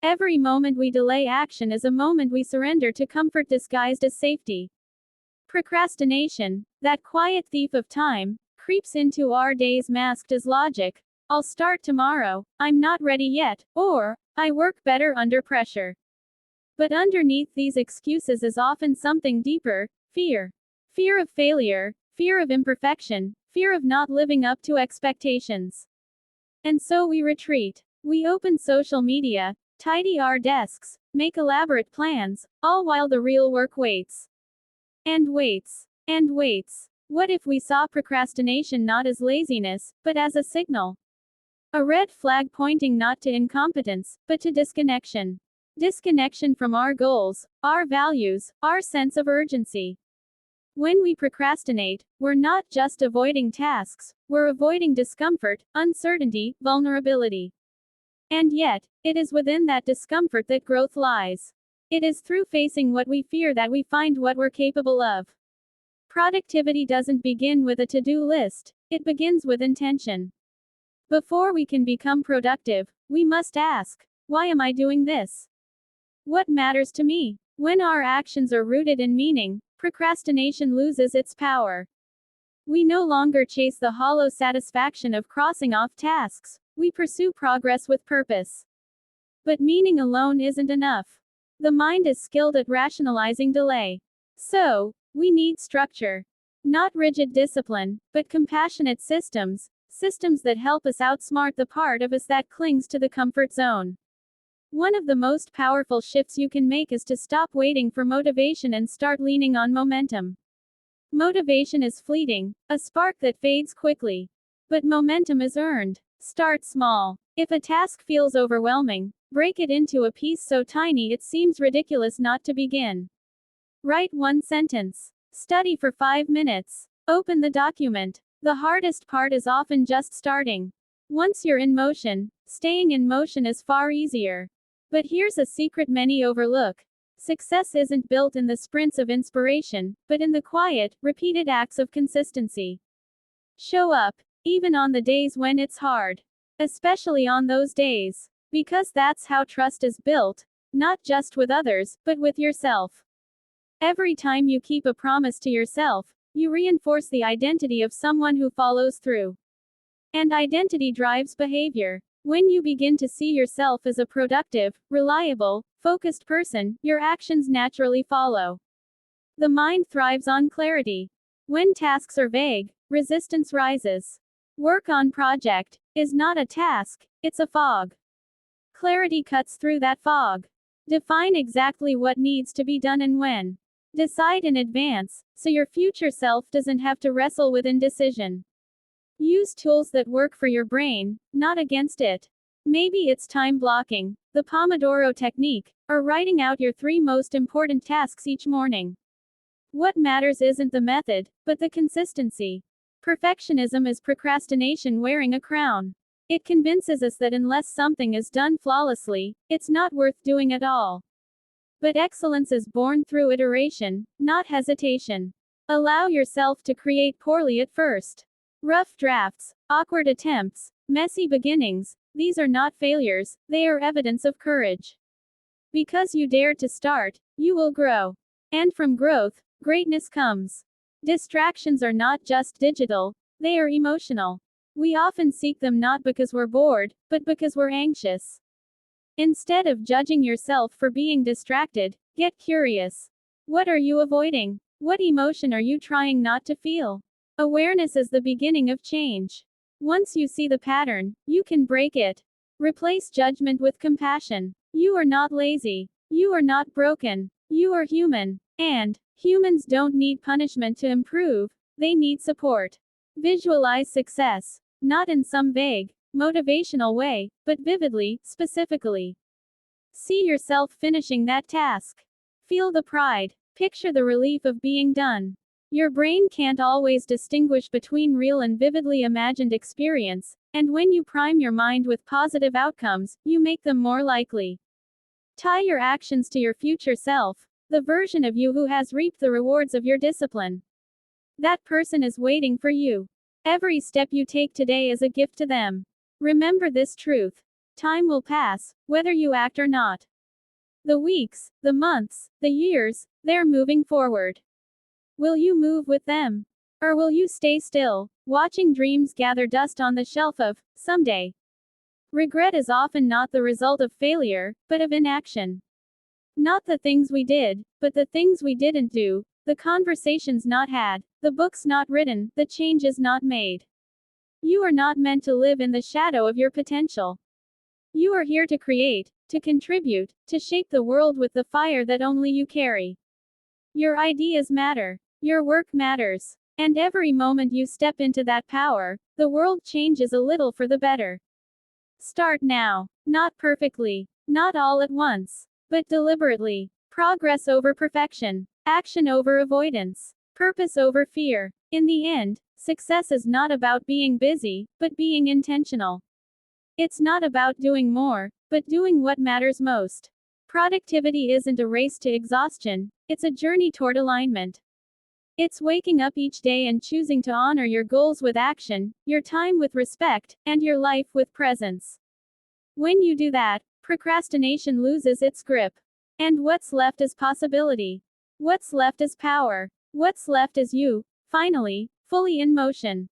Every moment we delay action is a moment we surrender to comfort disguised as safety. Procrastination, that quiet thief of time, creeps into our days masked as logic. I'll start tomorrow, I'm not ready yet, or, I work better under pressure. But underneath these excuses is often something deeper: fear. Fear of failure, fear of imperfection, fear of not living up to expectations. And so we retreat. We open social media, tidy our desks, make elaborate plans, all while the real work waits. And waits. And waits. What if we saw procrastination not as laziness, but as a signal? A red flag pointing not to incompetence, but to disconnection. Disconnection from our goals, our values, our sense of urgency. When we procrastinate, we're not just avoiding tasks, we're avoiding discomfort, uncertainty, vulnerability. And yet, it is within that discomfort that growth lies. It is through facing what we fear that we find what we're capable of. Productivity doesn't begin with a to-do list, it begins with intention. Before we can become productive, we must ask, why am I doing this? What matters to me? When our actions are rooted in meaning, procrastination loses its power. We no longer chase the hollow satisfaction of crossing off tasks, we pursue progress with purpose. But meaning alone isn't enough. The mind is skilled at rationalizing delay. So, we need structure. Not rigid discipline, but compassionate systems, systems that help us outsmart the part of us that clings to the comfort zone. One of the most powerful shifts you can make is to stop waiting for motivation and start leaning on momentum. Motivation is fleeting, a spark that fades quickly. But momentum is earned. Start small. If a task feels overwhelming, break it into a piece so tiny it seems ridiculous not to begin. Write one sentence. Study for 5 minutes. Open the document. The hardest part is often just starting. Once you're in motion, staying in motion is far easier. But here's a secret many overlook. Success isn't built in the sprints of inspiration, but in the quiet, repeated acts of consistency. Show up, even on the days when it's hard. Especially on those days. Because that's how trust is built, not just with others, but with yourself. Every time you keep a promise to yourself, you reinforce the identity of someone who follows through. And identity drives behavior. When you begin to see yourself as a productive, reliable, focused person, your actions naturally follow. The mind thrives on clarity. When tasks are vague, resistance rises. Work on project is not a task, it's a fog. Clarity cuts through that fog. Define exactly what needs to be done and when. Decide in advance, so your future self doesn't have to wrestle with indecision. Use tools that work for your brain, not against it. Maybe it's time blocking, the Pomodoro technique, or writing out your 3 most important tasks each morning. What matters isn't the method, but the consistency. Perfectionism is procrastination wearing a crown. It convinces us that unless something is done flawlessly, it's not worth doing at all. But excellence is born through iteration, not hesitation. Allow yourself to create poorly at first. Rough drafts, awkward attempts, messy beginnings, these are not failures, they are evidence of courage. Because you dared to start, you will grow. And from growth, greatness comes. Distractions are not just digital, they are emotional. We often seek them not because we're bored, but because we're anxious. Instead of judging yourself for being distracted, get curious. What are you avoiding? What emotion are you trying not to feel? Awareness is the beginning of change. Once you see the pattern, you can break it. Replace judgment with compassion. You are not lazy. You are not broken. You are human. And humans don't need punishment to improve, they need support. Visualize success. Not in some vague, motivational way, but vividly, specifically. See yourself finishing that task. Feel the pride. Picture the relief of being done. Your brain can't always distinguish between real and vividly imagined experience, and when you prime your mind with positive outcomes, you make them more likely. Tie your actions to your future self, the version of you who has reaped the rewards of your discipline. That person is waiting for you. Every step you take today is a gift to them. Remember this truth. Time will pass, whether you act or not. The weeks, the months, the years, they're moving forward. Will you move with them? Or will you stay still, watching dreams gather dust on the shelf of someday? Regret is often not the result of failure, but of inaction. Not the things we did, but the things we didn't do, the conversations not had, the books not written, the changes not made. You are not meant to live in the shadow of your potential. You are here to create, to contribute, to shape the world with the fire that only you carry. Your ideas matter. Your work matters. And every moment you step into that power, the world changes a little for the better. Start now. Not perfectly. Not all at once. But deliberately. Progress over perfection. Action over avoidance. Purpose over fear. In the end, success is not about being busy, but being intentional. It's not about doing more, but doing what matters most. Productivity isn't a race to exhaustion, it's a journey toward alignment. It's waking up each day and choosing to honor your goals with action, your time with respect, and your life with presence. When you do that, procrastination loses its grip. And what's left is possibility. What's left is power. What's left is you, finally, fully in motion.